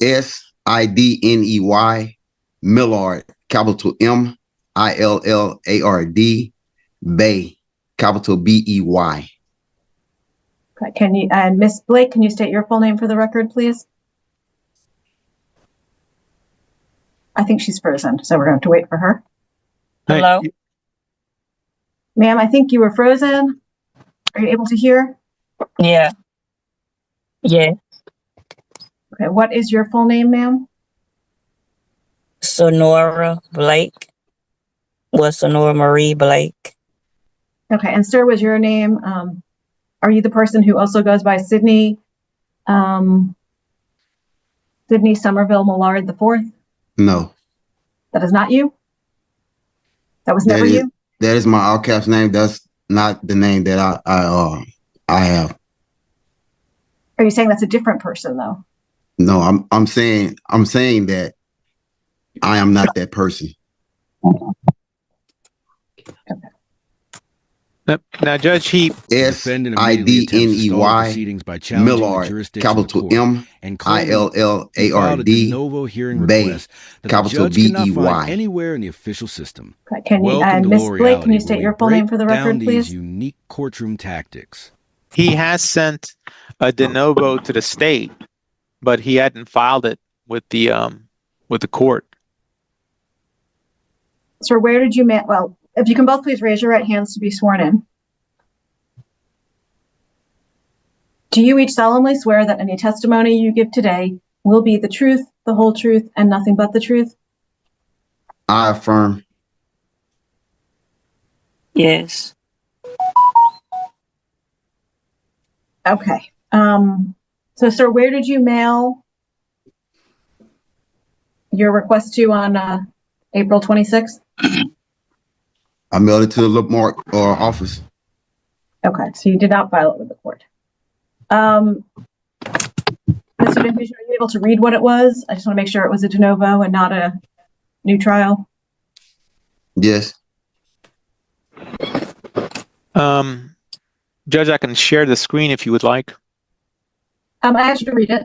Sidney, Millard, capital Millard, Bay, capital Bey. Okay, can you, and Miss Blake, can you state your full name for the record, please? I think she's frozen, so we're going to have to wait for her. Hello? Ma'am, I think you were frozen. Are you able to hear? Yeah. Yeah. Okay, what is your full name, ma'am? Sonora Blake. Sonora Marie Blake. Okay, and sir, was your name, are you the person who also goes by Sidney, Sidney Somerville Millard IV? No. That is not you? That was never you? That is my all caps name. That's not the name that I have. Are you saying that's a different person though? No, I'm saying that I am not that person. Okay. Now, Judge Heap, Sidney, Millard, capital Millard, Bay, capital Bey. Anywhere in the official system. Okay, can you, and Miss Blake, can you state your full name for the record, please? Unique courtroom tactics. he has sent a de novo to the state, but he hadn't filed it with the court. Sir, where did you well, if you can both please raise your right hands to be sworn in. Do you each solemnly swear that any testimony you give today will be the truth, the whole truth, and nothing but the truth? I affirm. Yes. Okay. So, sir, where did you mail your request to on April 26th? I mailed it to the Lamarck office. Okay, so you did not file it with the court. Mr. Division, are you able to read what it was? I just want to make sure it was a de novo and not a new trial. Yes. Judge, I can share the screen if you would like. I asked you to read it.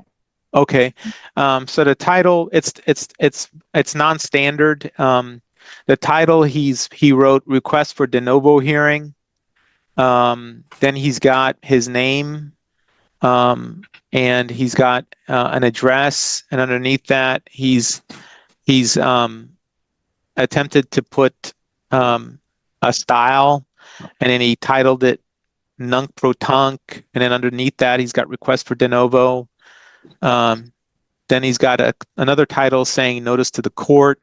Okay. So the title, it's non-standard. The title he wrote request for de novo hearing. Then he's got his name, and he's got an address, and underneath that he's attempted to put a style, and then he titled it Nunc Pro Tunc, and then underneath that he's got request for de novo. Then he's got another title saying notice to the court,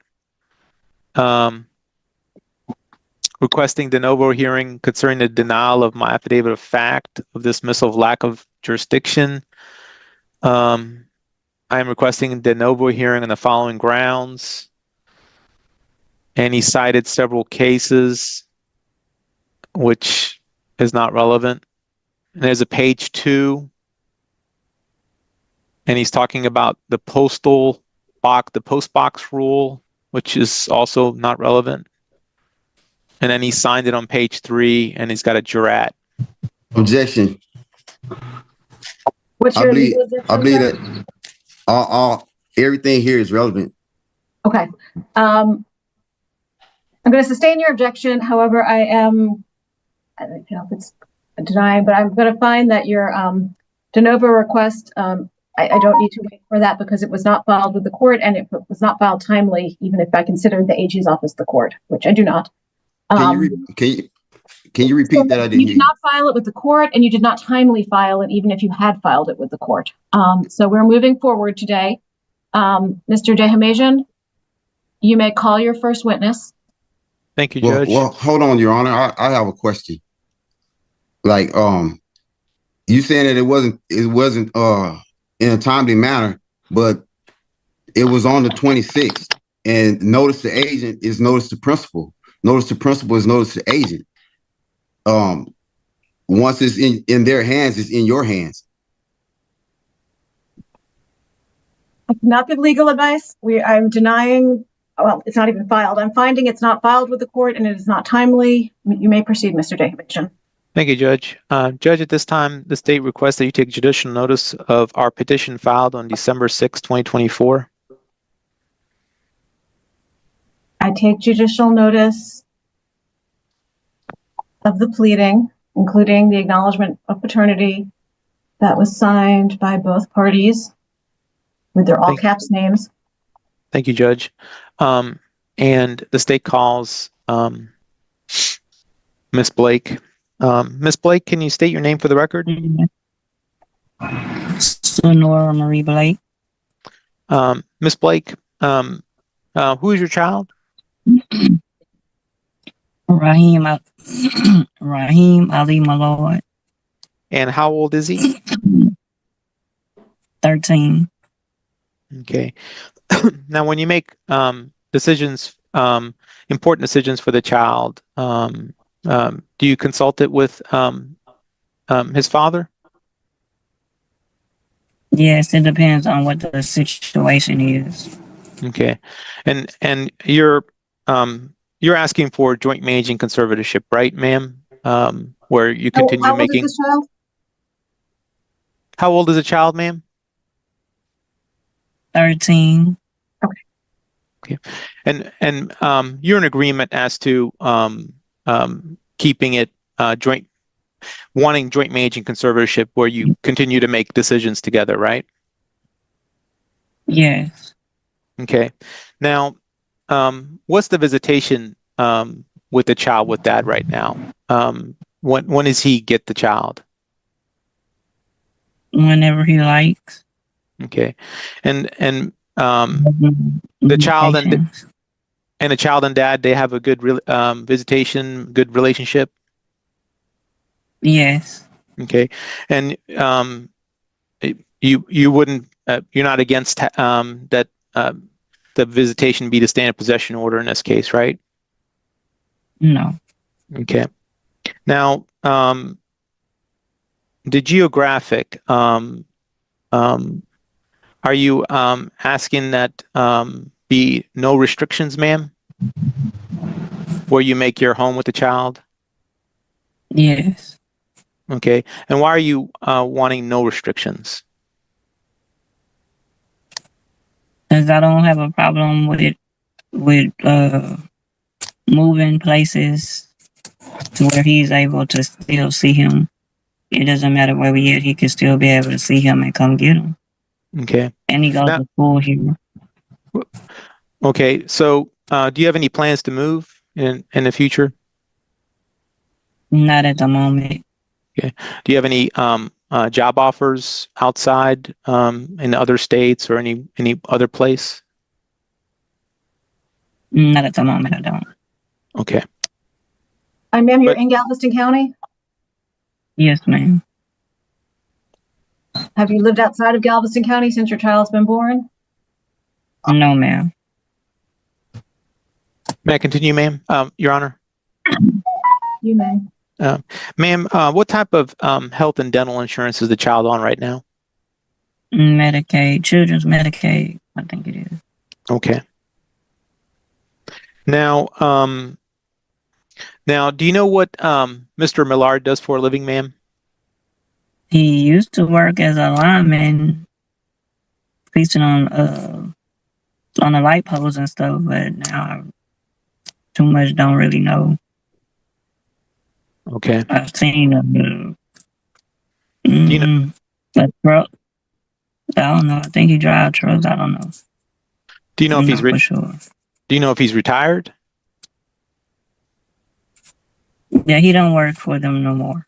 requesting de novo hearing concerning the denial of my affidavit of fact of dismissal of lack of jurisdiction. I am requesting de novo hearing on the following grounds. And he cited several cases, which is not relevant. And there's a page 2. And he's talking about the post box rule, which is also not relevant. And then he signed it on page 3, and he's got a jurat. Objection. What's your legal objection? I believe that all everything here is relevant. Okay. I'm going to sustain your objection. However, I don't know if it's denying, but I'm going to find that your de novo request, I don't need to wait for that because it was not filed with the court, and it was not filed timely, even if I considered the AG's office the court, which I do not. Can you repeat that? I didn't hear you. Did not file it with the court, and you did not timely file it, even if you had filed it with the court. So we're moving forward today. Mr. Dehamajian, you may call your first witness. Thank you, Judge. Well, hold on, Your Honor. I have a question. Like, you saying that it wasn't in a timely manner, but it was on the 26th, and notice to agent is notice to principal. Notice to principal is notice to agent. Once it's in their hands, it's in your hands. I cannot give legal advice. I'm denying, well, it's not even filed. I'm finding it's not filed with the court and it is not timely. You may proceed, Mr. Dehamajian. Thank you, Judge. Judge, at this time, the state requests that you take judicial notice of our petition filed on December 6, 2024. I take judicial notice of the pleading, including the acknowledgement of paternity that was signed by both parties with their all caps names. Thank you, Judge. And the state calls Miss Blake. Miss Blake, can you state your name for the record? Sonora Marie Blake. Miss Blake, who is your child? Raheem Ali Malloy. And how old is he? 13. Okay. Now, when you make decisions, important decisions for the child, do you consult it with his father? Yes, it depends on what the situation is. Okay. And you're asking for joint managing conservatorship, right, ma'am? Where you continue How old making. is this child? How old is the child, ma'am? 13. Okay. And you're in agreement as to keeping it wanting joint managing conservatorship where you continue to make decisions together, right? Yes. Okay. Now, what's the visitation with the child with dad right now? When does he get the child? Whenever he likes. Okay. And the child and the child and dad, they have a good visitation, good relationship. Yes. Okay. And you wouldn't you're not against that the visitation be the standard possession order in this case, right? No. Okay. Now, the geographic, are you asking that be no restrictions, ma'am? Where you make your home with the child? Yes. Okay. And why are you wanting no restrictions? Because I don't have a problem with moving places to where he's able to still see him. It doesn't matter where we at, he can still be able to see him and come get him. Okay. And he goes Now, to school here. okay. So do you have any plans to move in the future? Not at the moment. Okay. Do you have any job offers outside in other states or any other place? Not at the moment, I don't. Okay. Ma'am, you're But- in Galveston County? Yes, ma'am. Have you lived outside of Galveston County since your child's been born? No, ma'am. May I continue, ma'am? Your Honor. You may. Ma'am, what type of health and dental insurance is the child on right now? Medicaid, children's Medicaid, I think it is. Okay. Now, do you know what Mr. Millard does for a living, ma'am? He used to work as a lineman, fixing on the light poles and stuff, but now I too much don't really know. Okay. I've seen you know, a truck. I don't know. I think he drives trucks. I don't know. Do you know I'm if he's not for sure. Do you know if he's retired? Yeah, he don't work for them no more.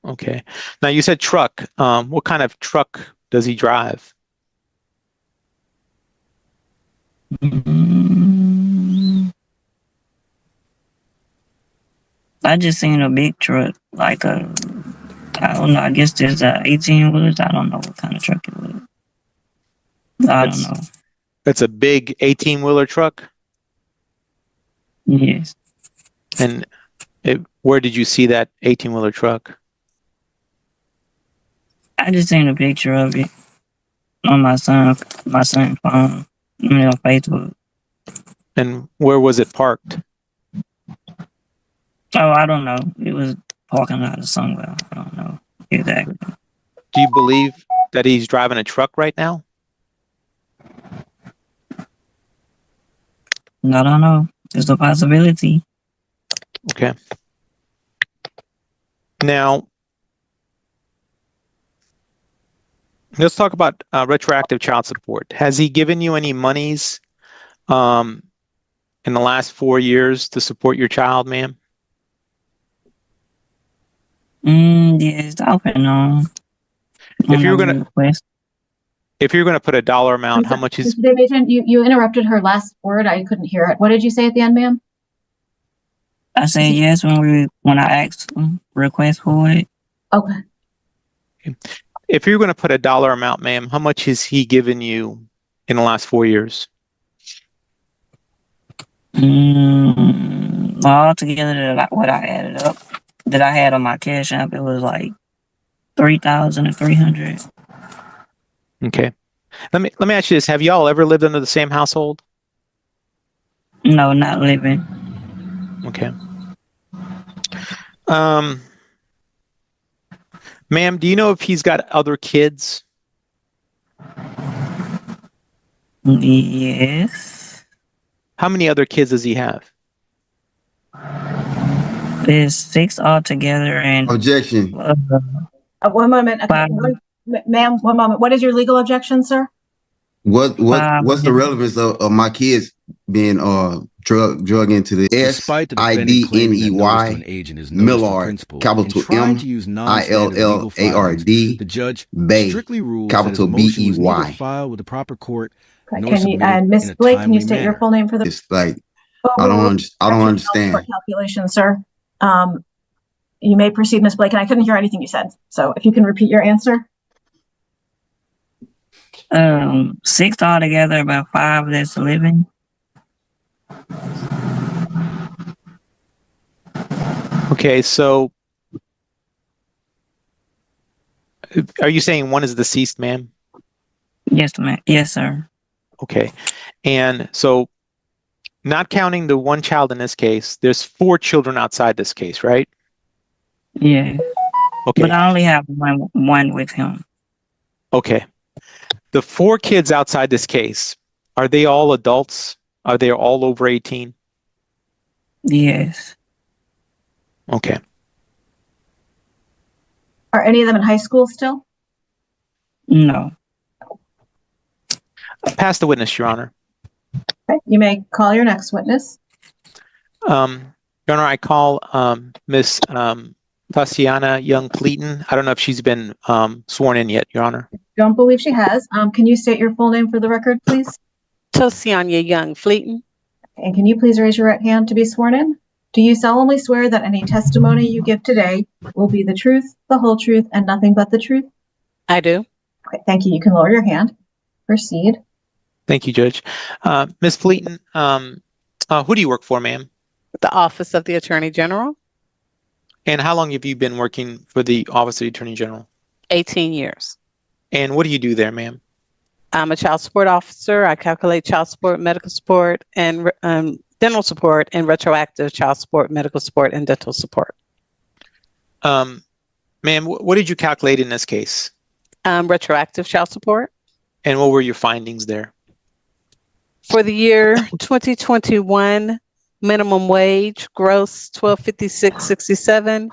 Okay. Now you said truck. What kind of truck does he drive? I just seen a big truck, like I don't know. I guess there's 18 wheelers. I don't know what kind of truck it was. I don't know. It's a big 18-wheeler truck. Yes. And where did you see that 18-wheeler truck? I just seen a picture of it on my son's phone. On Facebook. And where was it parked? Oh, I don't know. It was parking lot or somewhere. I don't know exactly. Do you believe that he's driving a truck right now? I don't know. It's a possibility. Okay. Now, let's talk about retroactive child support. Has he given you any monies in the last 4 years to support your child, ma'am? Yes, off and on. If you were Whenever gonna, request. if you're gonna put a dollar amount, how much is? Mr. Davidson, you interrupted her last word. I couldn't hear it. What did you say at the end, ma'am? I say yes when I asked request for it. Okay. If you're gonna put a dollar amount, ma'am, how much has he given you in the last 4 years? All together, what I added up that I had on my cash app, it was like 3,300. Okay. Let me ask you this: have y'all ever lived under the same household? No, not living. Okay. Ma'am, do you know if he's got other kids? Yes. How many other kids does he have? There's 6 altogether, and Objection. One moment. Okay. Five. Ma'am, one moment. What is your legal objection, sir? What's the Five. relevance of my kids being drug into the Despite the defendant claiming that notice to an agent is notice to Millard, principal and capital trying to use non-standard legal filings, ILLARD, the judge Bay, strictly rules that his capital motion was neither BEY. filed with the proper court Okay, nor submitted in Miss a Blake, can you timely state your manner. full name for the It's like I don't understand. calculation, sir? You may proceed, Miss Blake, and I couldn't hear anything you said. So if you can repeat your answer. 6 altogether, about 5 that's living. Okay, so are you saying one is deceased, ma'am? Yes, ma'am. Yes, sir. Okay. And so not counting the one child in this case, there's 4 children outside this case, right? Yeah. Okay. But I only have one with him. Okay. The 4 kids outside this case, are they all adults? Are they all over 18? Yes. Okay. Are any of them in high school still? No. Pass the witness, Your Honor. Okay. You may call your next witness. Your Honor, I call Miss Tatiana Young-Fleeton. I don't know if she's been sworn in yet, Your Honor. Don't believe she has. Can you state your full name for the record, please? Tosiana Young-Fleeton. And can you please raise your right hand to be sworn in? Do you solemnly swear that any testimony you give today will be the truth, the whole truth, and nothing but the truth? I do. Okay, thank you. You can lower your hand. Proceed. Thank you, Judge. Ms. Fleeton, who do you work for, ma'am? The Office of the Attorney General, And how long have you been working for the Office of the Attorney General? 18 years. And what do you do there, ma'am? I'm a child support officer. I calculate child support, medical support, and dental support, and retroactive child support, medical support, and dental support. Ma'am, what did you calculate in this case? Retroactive child support. And what were your findings there? For the year 2021, minimum wage, gross $1256.67,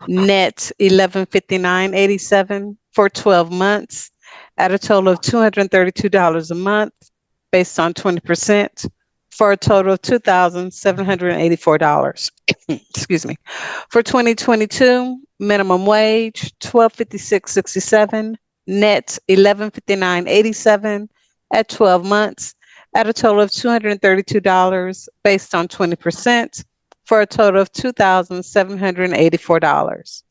net $1159.87 for 12 months, at a total of $232 a month, based on 20%, for a total of $2,784. Excuse me. For 2022, minimum wage $1256.67, net $1159.87 at 12 months, at a total of $232 based on 20%, for a total of $2,784.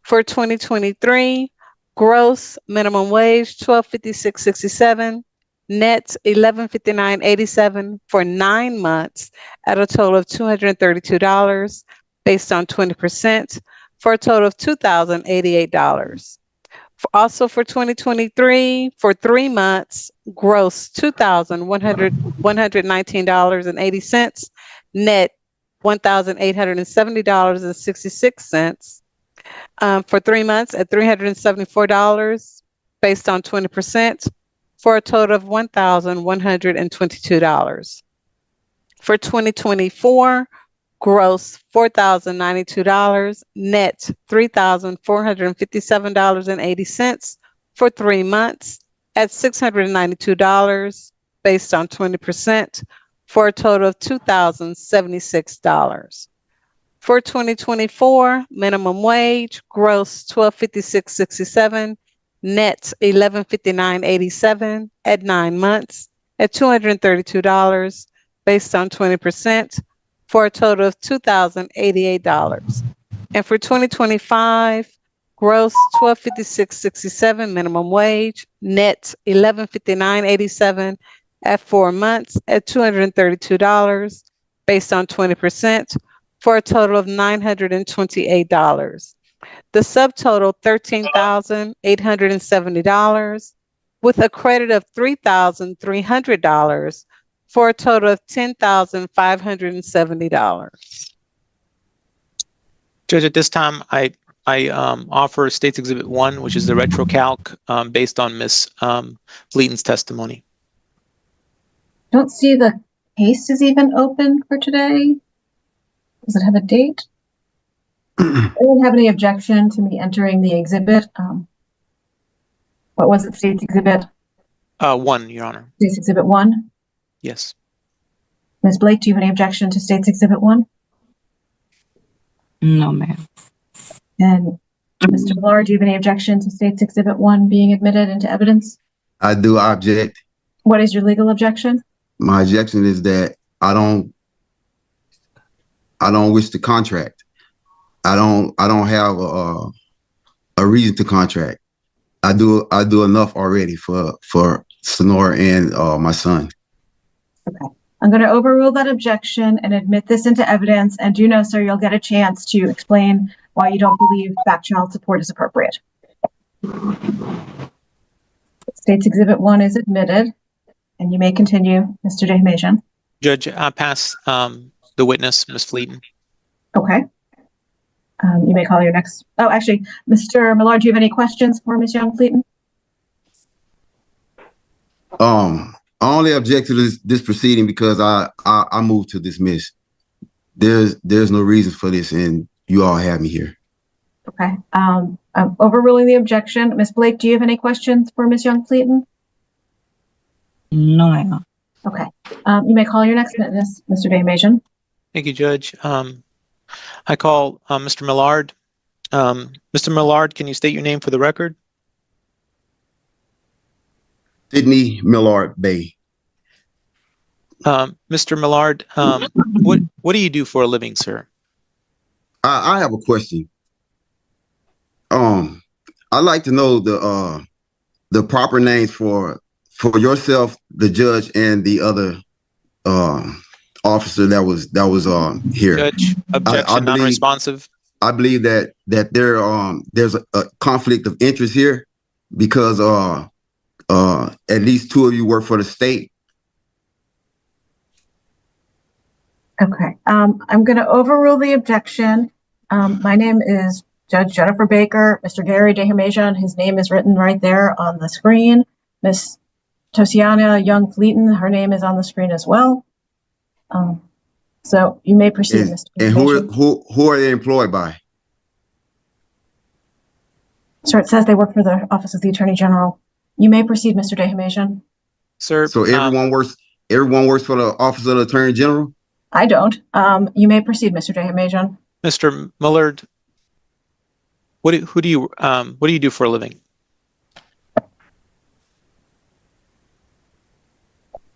For 2023, gross minimum wage $1256.67, net $1159.87 for 9 months, at a total of $232 based on 20%, for a total of $2,088. Also for 2023, for 3 months, gross $2,119.80, net $1,870.66 for 3 months at $374 based on 20% for a total of $1,122. For 2024, gross $4,092, net $3,457.80 for 3 months at $692 based on 20% for a total of $2,076. For 2024, minimum wage, gross $12.56.67, net $11.59.87 at 9 months at $232 based on 20% for a total of $2,088. And for 2025, gross $12.56.67 minimum wage, net $11.59.87 at 4 months at $232 based on 20% for a total of $928. The subtotal $13,870 with a credit of $3,300 for a total of $10,570. Judge, at this time, I offer State's Exhibit 1, which is the retrocalc based on Ms. Fleeton's testimony. Don't see the case is even open for today. Does it have a date? I don't have any objection to me entering the exhibit. What was it, State's Exhibit? 1, Your Honor. State's Exhibit 1? Yes. Ms. Blake, do you have any objection to State's Exhibit 1? No, ma'am. And Mr. Millard, do you have any objection to State's Exhibit 1 being admitted into evidence? I do object. What is your legal objection? My objection is that I don't wish to contract. I don't have a reason to contract. I do enough already for Sonora and my son. Okay. I'm going to overrule that objection and admit this into evidence. And do know, sir, you'll get a chance to explain why you don't believe back child support is appropriate. State's Exhibit 1 is admitted, and you may continue, Mr. Dehmasian. Judge, I pass the witness, Ms. Fleeton. Okay. You may call your next. Oh, actually, Mr. Millard, do you have any questions for Ms. Young-Fleeton? I only object to this proceeding because I moved to dismiss. There's no reason for this, and you all have me here. Okay. I'm overruling the objection. Ms. Blake, do you have any questions for Ms. Young-Fleeton? No, ma'am. Okay. You may call your next witness, Mr. Dehmasian. Thank you, Judge. I call Mr. Millard. Mr. Millard, can you state your name for the record? Sidney Millard Bay. Mr. Millard, what do you do for a living, sir? I have a question. I'd like to know the proper names for yourself, the judge, and the other officer that was here. Judge, objection, non-responsive. I believe that there's a conflict of interest here because at least two of you work for the state. Okay. I'm going to overrule the objection. My name is Judge Jennifer Baker. Mr. Gary Dehmasian, his name is written right there on the screen. Miss Tosiana Young-Fleeton, her name is on the screen as well. So you may proceed, Mr. And who are they employed by? Sir, it says they work for the Office of the Attorney General. You may proceed, Mr. Dehmasian. Sir, so everyone works for the Office of the Attorney General? I don't. You may proceed, Mr. Dehmasian. Mr. Millard, what do you do for a living?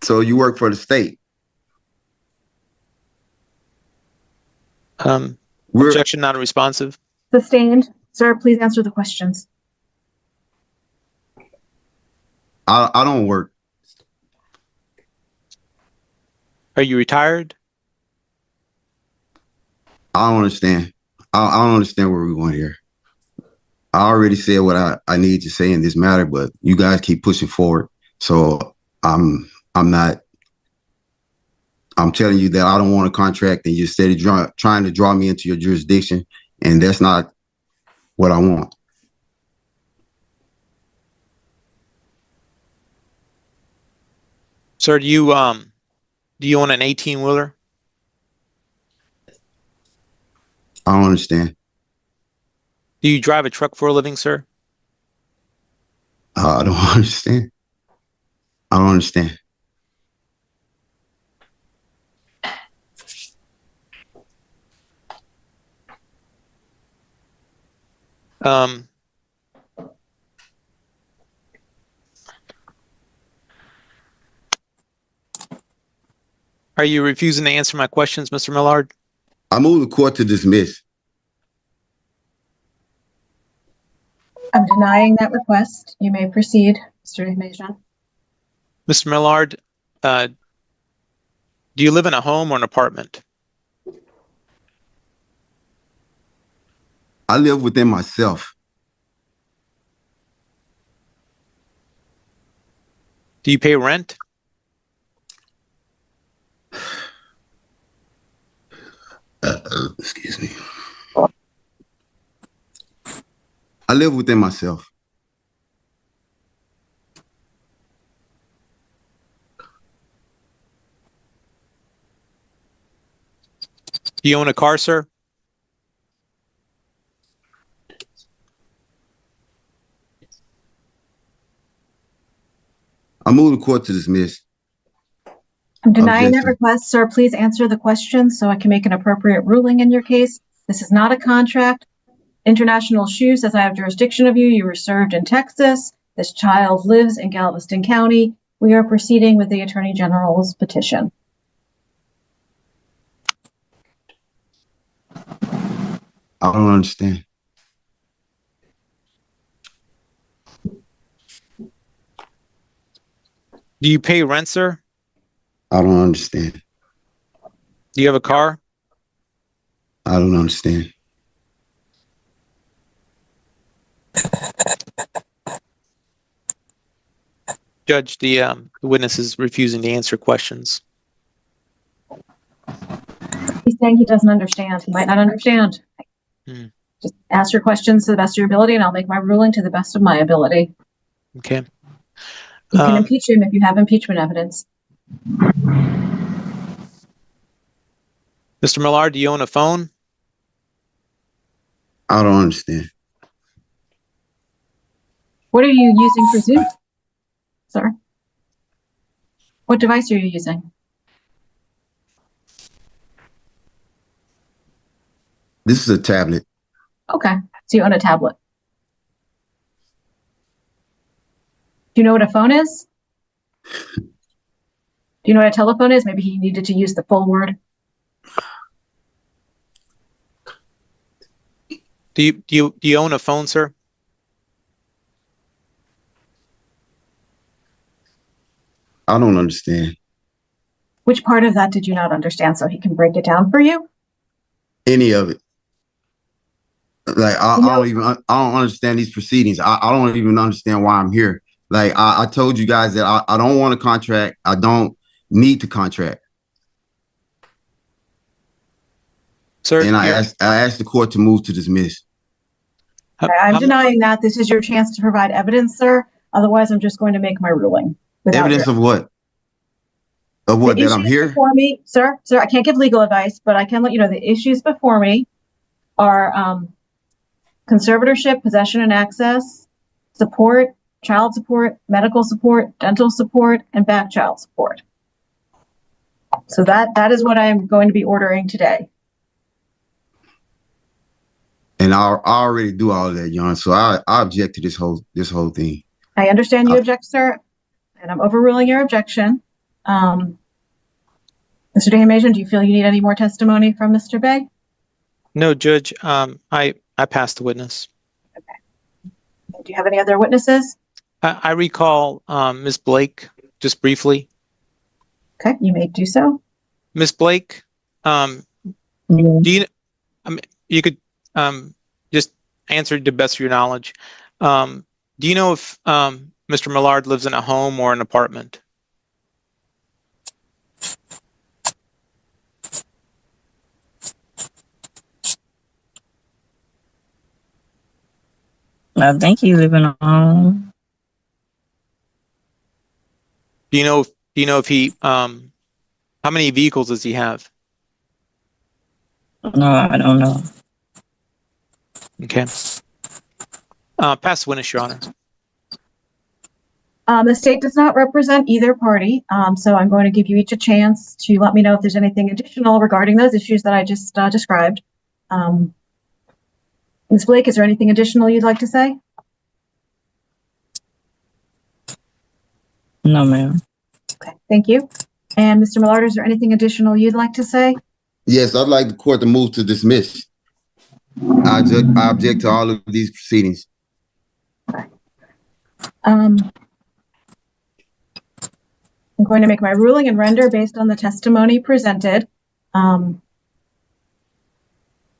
So you work for the state? Objection, non-responsive. Sustained. Sir, please answer the questions. I don't work. Are you retired? I don't understand. I don't understand where we're going here. I already said what I need to say in this matter, but you guys keep pushing forward. So I'm telling you that I don't want a contract, and you're steady trying to draw me into your jurisdiction, and that's not what I want. Sir, do you own an 18-wheeler? I don't understand. Do you drive a truck for a living, sir? I don't understand. I don't understand. Are you refusing to answer my questions, Mr. Millard? I move the court to dismiss. I'm denying that request. You may proceed, Mr. Majon. Mr. Millard, do you live in a home or an apartment? I live within myself. Do you pay rent? Excuse me. I live within myself. Do you own a car, sir? I move the court to dismiss. I'm denying that Objection. request, sir. Please answer the question so I can make an appropriate ruling in your case. This is not a contract. International Shoe says I have jurisdiction of you. You were served in Texas. This child lives in Galveston County. We are proceeding with the Attorney General's petition. I don't understand. Do you pay rent, sir? I don't understand. Do you have a car? I don't understand. Judge, the witness is refusing to answer questions. He's saying he doesn't understand. He might not understand. Just ask your questions to the best of your ability, and I'll make my ruling to the best of my ability. Okay. You can impeach him if you have impeachment evidence. Mr. Millard, do you own a phone? I don't understand. What are you using for Zoom, sir? What device are you using? This is a tablet. Okay, so you own a tablet. Do you know what a phone is? Do you know what a telephone is? Maybe he needed to use the full word. Do you own a phone, sir? I don't understand. Which part of that did you not understand so he can break it down for you? Any of it. Like I don't understand these proceedings. I don't even understand why I'm here. Like I told you guys that I don't want a contract. I don't need to contract. Sir, and I asked the court to move to dismiss. I'm denying that. This is your chance to provide evidence, sir. Otherwise, I'm just going to make my ruling. Evidence of what? Of what? That I'm here? Before me, sir, I can't give legal advice, but I can let you know the issues before me are conservatorship, possession and access, support, child support, medical support, dental support, and back child support. So that is what I'm going to be ordering today. And I already do all of that, Jan. So I object to this whole thing. I understand you object, sir, and I'm overruling your objection. Mr. Dehamajian, do you feel you need any more testimony from Mr. Bay? No, Judge. I passed the witness. Okay. Do you have any other witnesses? I recall Ms. Blake just briefly. Okay, you may do so. Ms. Blake, do you? I mean, you could just answer to the best of your knowledge. Do you know if Mr. Millard lives in a home or an apartment? I think he's living alone. Do you know if he how many vehicles does he have? No, I don't know. Okay. Pass the witness, Your Honor. The state does not represent either party, so I'm going to give you each a chance to let me know if there's anything additional regarding those issues that I just described. Ms. Blake, is there anything additional you'd like to say? No, ma'am. Okay, thank you. And Mr. Millard, is there anything additional you'd like to say? Yes, I'd like the court to move to dismiss. I object to all of these proceedings. I'm going to make my ruling and render based on the testimony presented.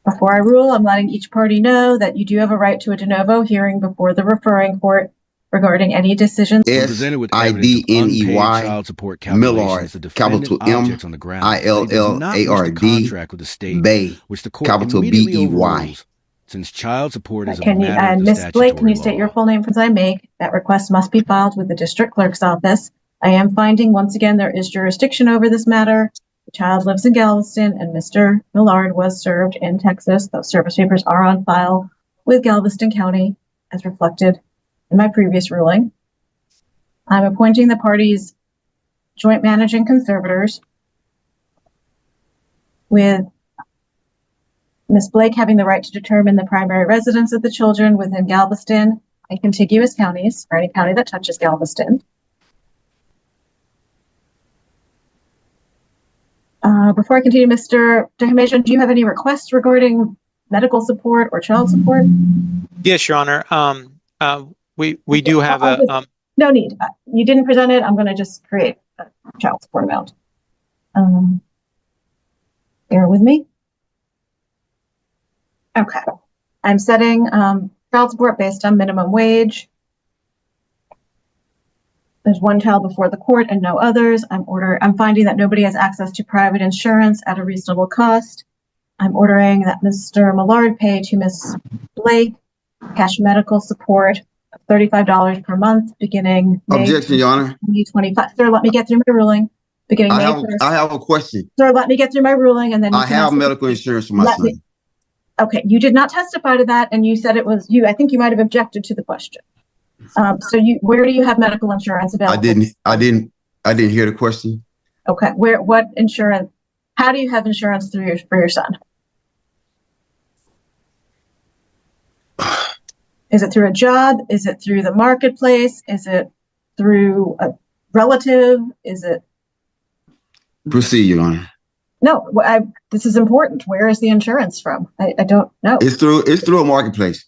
Before I rule, I'm letting each party know that you do have a right to a de novo hearing before the referring court regarding any decisions. When presented with evidence of unpaid child support calculations, the defendant objects on the ground that he does not wish to contract with the state, which the court immediately overrules, since child support is a matter of the Ms. Blake, can you statutory state your law. full name as I make? That request must be filed with the district clerk's office. I am finding, once again, there is jurisdiction over this matter. The child lives in Galveston, and Mr. Millard was served in Texas. Those service papers are on file with Galveston County, as reflected in my previous ruling. I'm appointing the parties joint managing conservators, with Ms. Blake having the right to determine the primary residence of the children within Galveston and contiguous counties, or any county that touches Galveston. Before I continue, Mr. Dehamajan, do you have any requests regarding medical support or child support? Yes, Your Honor. We do have no need. You didn't present it. I'm going to just create a child support amount. Bear with me. Okay. I'm setting child support based on minimum wage. There's one child before the court and no others. I'm finding that nobody has access to private insurance at a reasonable cost. I'm ordering that Mr. Millard pay to Ms. Blake cash medical support of $35 per month beginning May Objection, Your Honor. 2025. Sir, let me get through my ruling. Beginning May 1st. I have a question. Sir, let me get through my ruling and then you I have medical insurance for my son. Okay, you did not testify to that, and you said it was you. I think you might have objected to the question. So where do you have medical insurance available? I didn't hear the question. Okay, what insurance? How do you have insurance for your son? Is it through a job? Is it through the marketplace? Is it through a relative? Is it? Proceed, Your Honor. No, this is important. Where is the insurance from? I don't know. It's through a marketplace.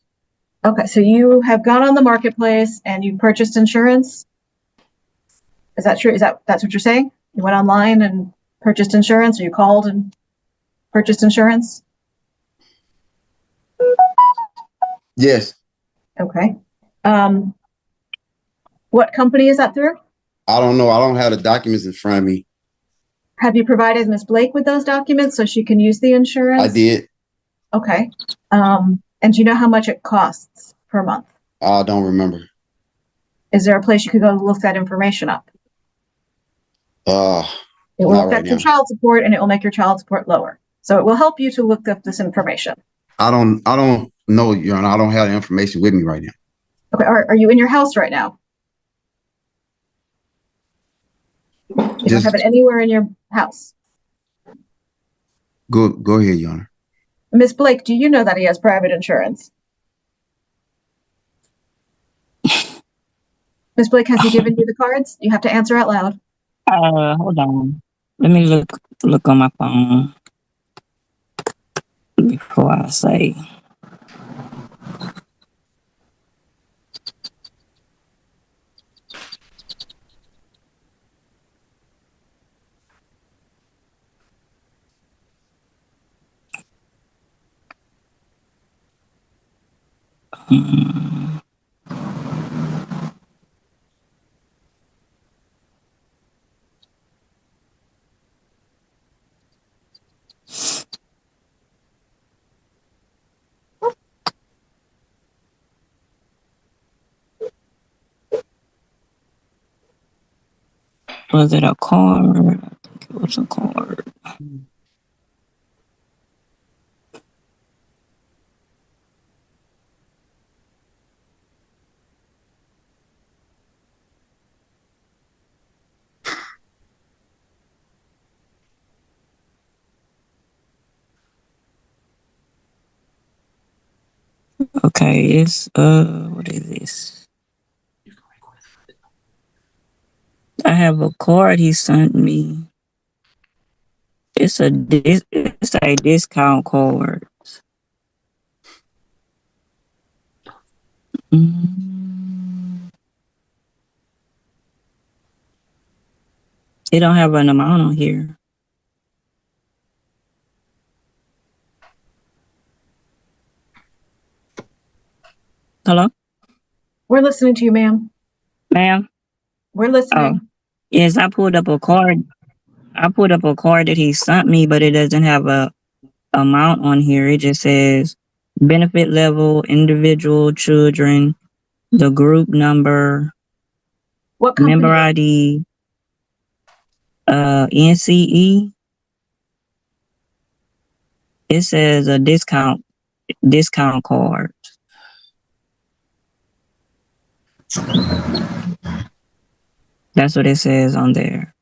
Okay, so you have gone on the marketplace and you purchased insurance. Is that true? That's what you're saying? You went online and purchased insurance, or you called and purchased insurance? Yes. Okay. What company is that through? I don't know. I don't have the documents in front of me. Have you provided Ms. Blake with those documents so she can use the insurance? I did. Okay. And do you know how much it costs per month? I don't remember. Is there a place you could go look that information up? It will affect your child support, and it will make your child support lower. So it will help you to look up this information. I don't know, Your Honor. I don't have the information with me right now. Okay. Are you in your house right now? You don't have it anywhere in your house. Go ahead, Your Honor. Ms. Blake, do you know that he has private insurance? Ms. Blake, has he given you the cards? You have to answer out loud. Hold on. Let me look on my phone before I say. Was it a card? I think it was a card. Okay, it's what is this? I have a card he sent me. It's a discount card. It don't have an amount on here. Hello, We're listening to you, ma'am. ma'am. We're listening. Oh, yes, I pulled up a card. I pulled up a card that he sent me, but it doesn't have a amount on here. It just says benefit level, individual, children, the group number, What company? member ID, NCE. It says a discount card. That's what it says on there.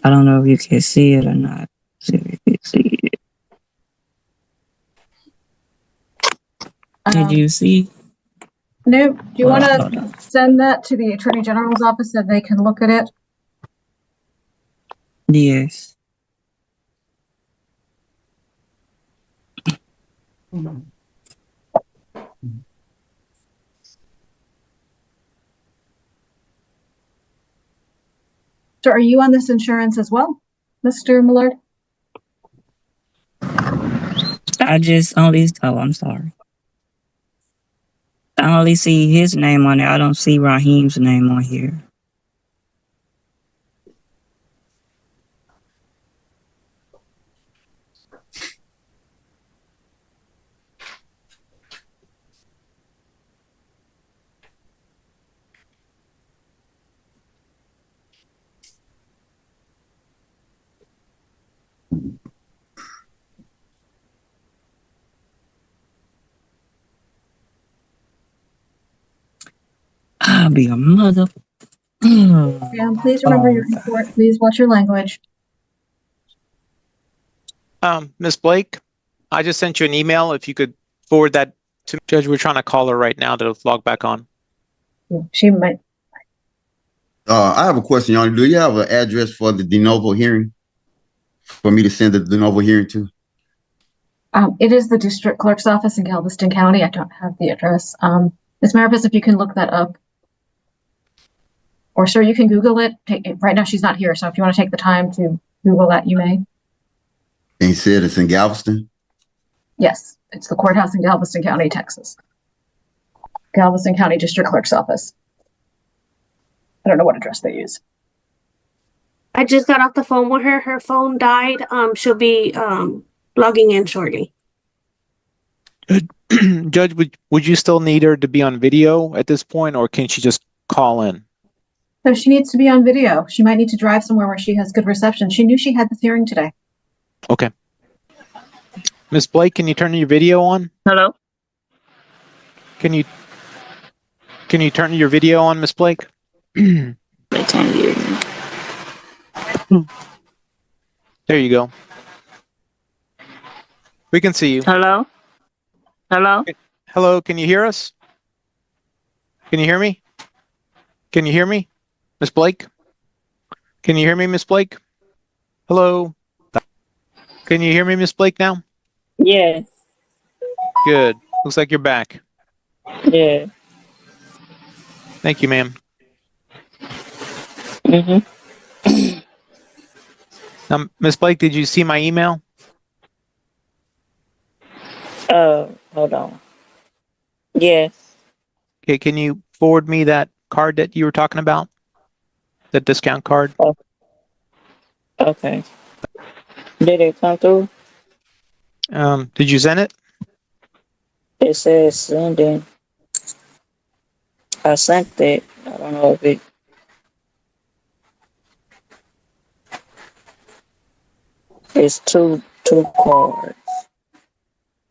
I don't know if you can see it or not. See if you can see it. Did you see? No. Do you want Hold to on. send that to the Attorney General's office so they can look at it? Yes. So are you on this insurance as well, Mr. Millard? I just only, oh, I'm sorry. I only see his name on there. I don't see Raheem's name on here. I'll be a mother. Ma'am, please remember your report. Please watch your language. Ms. Blake, I just sent you an email. If you could forward that to Judge, we're trying to call her right now to log back on. She might. I have a question, Your Honor. Do you have an address for the de novo hearing for me to send the de novo hearing to? It is the district clerk's office in Galveston County. I don't have the address. Ms. Maripis, if you can look that up. Or sir, you can Google it. Right now she's not here, so if you want to take the time to Google that, you may. And he said it's in Galveston? Yes, it's the courthouse in Galveston County, Texas. Galveston County District Clerk's office. I don't know what address they use. I just got off the phone with her. Her phone died. She'll be logging in shortly. Judge, would you still need her to be on video at this point, or can she just call in? No, she needs to be on video. She might need to drive somewhere where she has good reception. She knew she had this hearing today. Okay. Ms. Blake, can you turn your video on? Hello? Can you turn your video on, Ms. Blake? I can't hear you. There you go. We can see you. Hello? Hello? Hello, can you hear us? Can you hear me? Can you hear me? Miss Blake? Can you hear me, Miss Blake? Hello? Can you hear me, Miss Blake, now? Yes. Good. Looks like you're back. Yeah. Thank you, ma'am. Mm-hmm. Miss Blake, did you see my email? Hold on. Yes. Okay, can you forward me that card that you were talking about? The discount card? Oh. Okay. Did it come through? Did you send it? It says sending. I sent it. I don't know if it. It's two cards.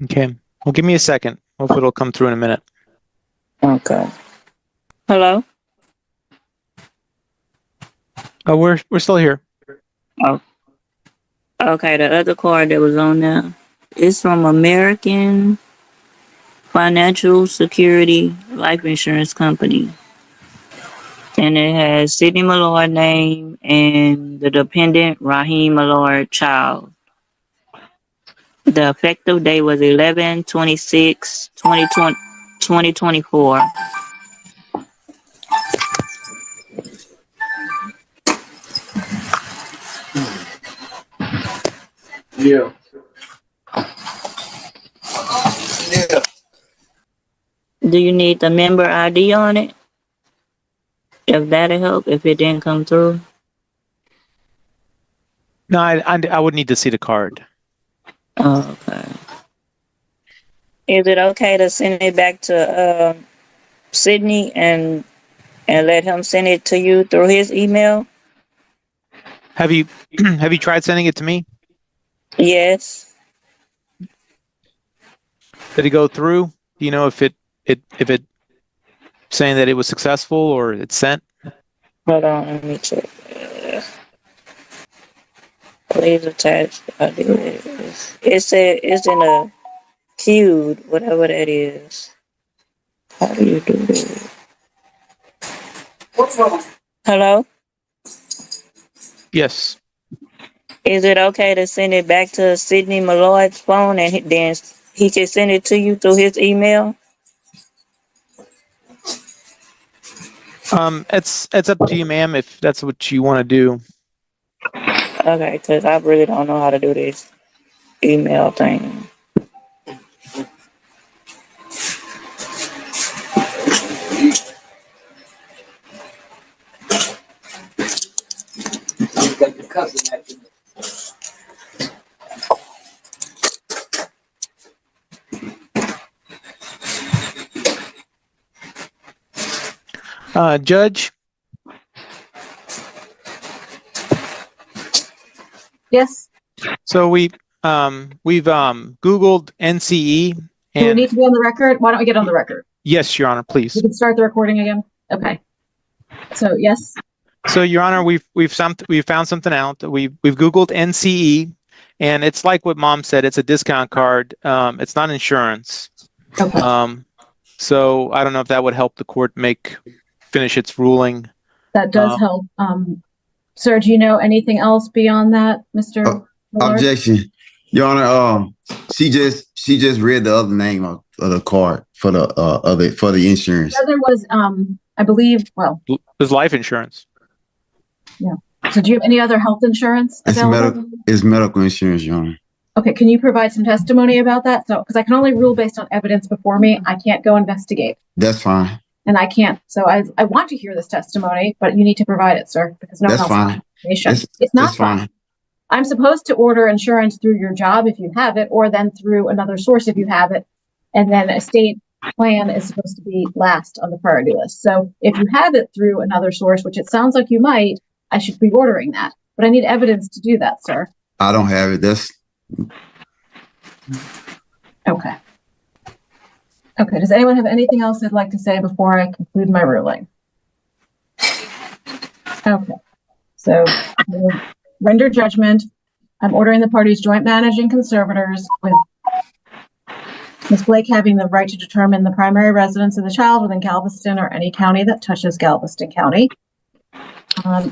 Okay. Well, give me a second. Hopefully it'll come through in a minute. Okay. Hello? Oh, we're still here. Oh. Okay, the other card that was on there is from American Financial Security Life Insurance Company. And it has Sidney Millard name and the dependent Raheem Millard child. The effective date was 11/26/2024. Yeah. Do you need the member ID on it? If that'll help, if it didn't come through. No, I would need to see the card. Oh, okay. Is it okay to send it back to Sydney and let him send it to you through his email? Have you tried sending it to me? Yes. Did it go through? Do you know if it saying that it was successful or it's sent? Hold on, let me check. Please attach. I did it. It said it's in a queued, whatever that is. How do you do this? Hello? Yes. Is it okay to send it back to Sidney Malloy's phone and then he can send it to you through his email? It's up to you, ma'am, if that's what you want to do. Okay, because I really don't know how to do this email thing. Judge, Yes? so we've Googled NCE Do we and need to be on the record? Why don't we get on the record? yes, Your Honor, please. We can start the recording again? Okay. So, yes? So, Your Honor, we've found something out. We've Googled NCE, and it's like what Mom said. It's a discount card. It's not insurance. Okay. So I don't know if that would help the court finish its ruling. That does help. Sir, do you know anything else beyond that, Mr. Millard? Objection, Your Honor. She just read the other name of the card for the insurance. The other was, I believe, well, It was life insurance. yeah. So do you have any other health insurance available? It's medical insurance, Your Honor. Okay, can you provide some testimony about that? So, because I can only rule based on evidence before me, I can't go investigate. That's fine. And I can't. So I want to hear this testimony, but you need to provide it, sir, because no one else has information. It's not fine. I'm supposed to order insurance through your job if you have it, or then through another source if you have it. And then a state plan is supposed to be last on the priority list. So if you have it through another source, which it sounds like you might, I should be ordering that. But I need evidence to do that, sir. I don't have it. Okay. Okay, does anyone have anything else they'd like to say before I conclude my ruling? Okay, so render judgment. I'm ordering the parties joint managing conservators with Ms. Blake having the right to determine the primary residence of the child within Galveston or any county that touches Galveston County.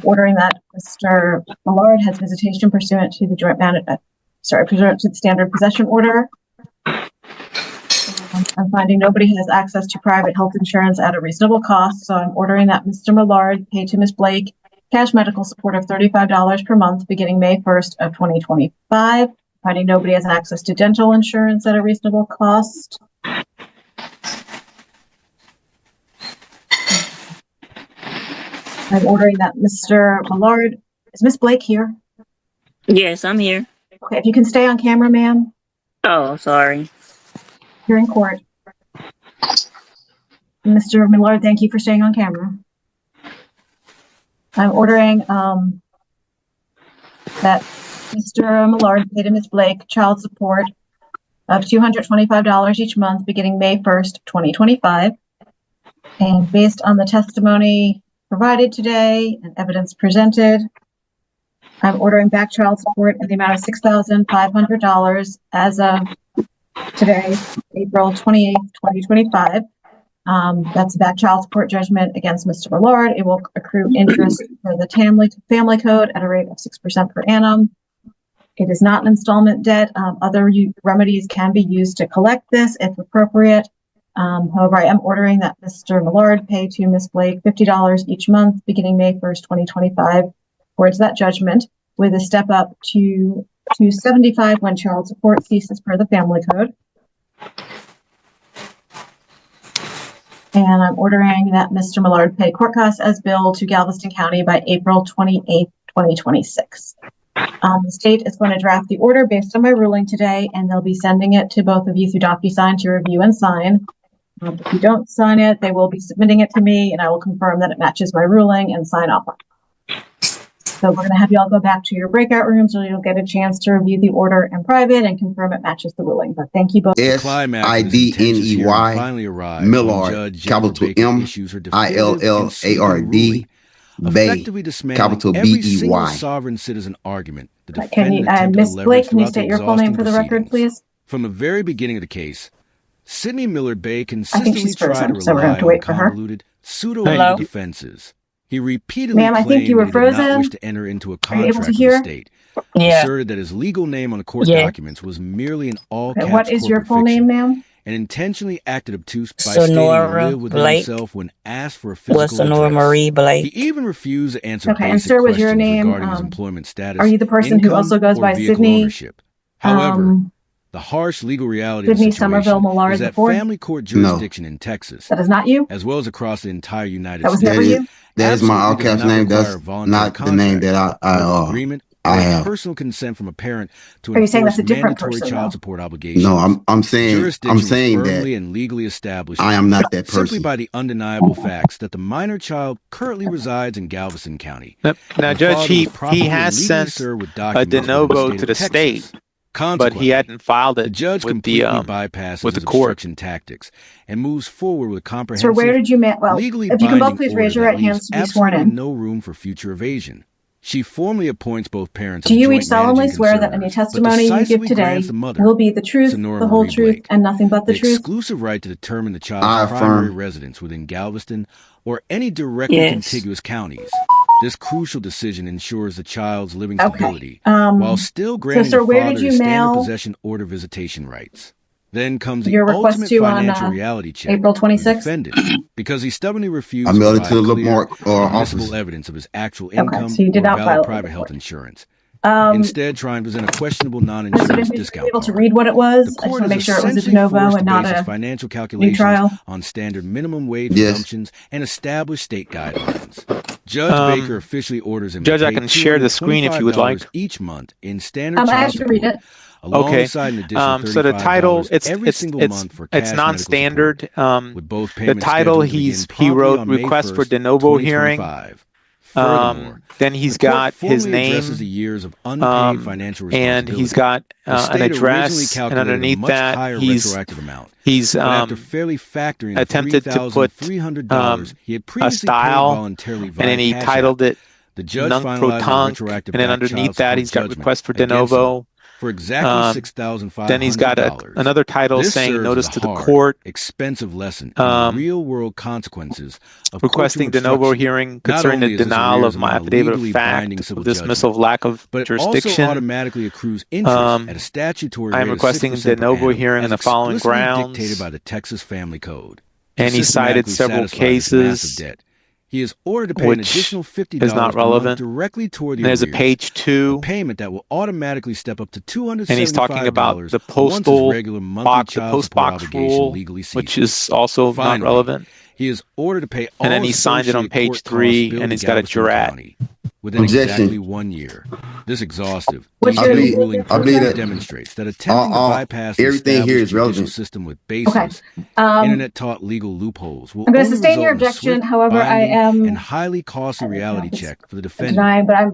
Ordering that Mr. Millard has visitation pursuant to the pursuant to the standard possession order. I'm finding nobody has access to private health insurance at a reasonable cost, so I'm ordering that Mr. Millard pay to Ms. Blake cash medical support of $35 per month beginning May 1st of 2025. Finding nobody has access to dental insurance at a reasonable cost. I'm ordering that Mr. Millard, is Ms. Blake here? Yes, I'm here. Okay, if you can stay on camera, ma'am. Oh, sorry. You're in court. Mr. Millard, thank you for staying on camera. I'm ordering that Mr. Millard pay to Ms. Blake child support of $225 each month beginning May 1st, 2025. And based on the testimony provided today and evidence presented, I'm ordering back child support in the amount of $6,500 as of today, April 28th, 2025. That's a back child support judgment against Mr. Millard. It will accrue interest for the family code at a rate of 6% per annum. It is not an installment debt. Other remedies can be used to collect this if appropriate. However, I am ordering that Mr. Millard pay to Ms. Blake $50 each month beginning May 1st, 2025 towards that judgment, with a step up to $275 when child support ceases per the family code. And I'm ordering that Mr. Millard pay court costs as billed to Galveston County by April 28th, 2026. The state is going to draft the order based on my ruling today, and they'll be sending it to both of you through DocuSign to review and sign. If you don't sign it, they will be submitting it to me, and I will confirm that it matches my ruling and sign off on it. So we're going to have you all go back to your breakout rooms, so you'll get a chance to review the order in private and confirm it matches the ruling. But thank you both. SIDNEY Millard, capital MILLARD, Bay, capital BEY. Sovereign citizen argument. Ms. Blake, can you state your full name for the record, please? From the very beginning of the case, Sidney Millard Bay consistently tried to so we're going to have to rely wait on for her. convoluted pseudo-legal defenses. He repeatedly Ma'am, I think you were claimed that he did not frozen. wish to enter into a Are you able contract to with hear? the state. Asserted that his legal name on the court documents was merely an all-caps What is your corporate full fiction, name, ma'am? and intentionally acted obtuse by stating he lived within himself when asked for a physical Sonora address. Marie Blake. He even refused to answer Okay, and basic sir, was your questions name, regarding his employment status, are you the person who income, also goes or by vehicle Sidney? ownership. However, the harsh legal reality Sidney of the situation Somerville Millard is that IV? family court jurisdiction in Texas, That is not you? as well as across the entire United That was States, never you? That is my all absolutely does caps not name. require That's voluntary not the name that contract, verbal agreement, I or have. personal consent from a parent to Are you saying enforce that's a different mandatory person, child though? support obligations. No, I'm saying Jurisdiction was that firmly and legally established I am not that simply person. by the undeniable facts that the minor child currently resides in Galveston County. Now, The Judge, father was properly he and has legally sent served with a documents de within novo to the of Texas. state, but Consequently, he hadn't filed the it judge with completely the bypasses with the his court. obstruction tactics and moves forward with comprehensive, Sir, where did you well, legally if you can both binding please order raise your that right leaves hands to be sworn absolutely in. no room for future evasion. She formally appoints both parents Do as you joint each solemnly managing swear that any conservators, but testimony you give decisively today grants the mother, will be the truth, Sonora the whole Marie truth, Blake, and nothing but the truth? exclusive right to determine the I child's primary affirm. residence within Galveston or any directly contiguous counties? This crucial decision ensures the child's living stability while still granting sir, the where father did you his standard mail possession order visitation rights. Then comes the your request ultimate to on, financial reality check April for the 26th? defendant because he stubbornly refused I to mailed it provide to the clear, Mark admissible office. evidence of his actual Okay, income so you did or not valid file it with private the health court. insurance. Instead, trying to present a questionable Mr. non-insurance Digby, discount were you able to card. read what it was? The I just court want to make is sure it was a de essentially novo forced and to not base its a financial new calculations trial. on standard minimum wage Yes. assumptions and established state guidelines. Judge Baker officially orders him Judge, to I pay can share the screen if you would like. $225 each month in standard I child asked you to read support, it. alongside an additional So the title, $35 every single month for cash it's medical non-standard. support, with both The payments title scheduled to begin he promptly wrote on May request for 1st, de novo hearing. 2025. Furthermore, Then he's the court got his formally addresses the name, years of unpaid financial and responsibility. he's got The an state originally address, and calculated a underneath much that higher he's retroactive amount. he's But after fairly factoring the attempted to put $3,300 he had a previously paid style, voluntarily and via then he Cash titled App, it the judge non-protunct, finalized a retroactive and then back underneath child that support he's got judgment request for de against him novo. for exactly $6,500. Then he's got another title This saying serves notice as a to the hard, court, expensive lesson in the real-world consequences of requesting de courtroom novo obstruction. hearing Not concerning only the is this denial arrears of my amount a affidavit of legally fact binding of civil dismissal of judgment, lack of but it also jurisdiction. automatically accrues interest at a statutory I rate am of requesting 6% de per novo annum, hearing as on the following explicitly grounds. dictated by the Texas Family Code. To And he cited systematically several satisfy this massive cases, debt, he is ordered to pay an which additional $50 is not per month relevant. directly toward the And there's a arrears, page a 2, payment that will automatically step up to $275 and he's talking about the once his postal regular monthly box, the child post support box obligation rule, legally ceases. which is also not Finally, relevant. he is ordered to pay all And then he signed it on associated page court costs 3, billed and to he's got a Galveston jurat. County. within Objection. exactly 1 year. This exhaustive, What's your- detailed ruling I believe that- demonstrates that attempting to bypass the everything here established is judicial relevant. system with baseless, internet-taught legal loopholes will I'm going to only sustain result your in a objection. swift, However, I binding, am and highly costly reality it's check for the defendant. denying, but I'm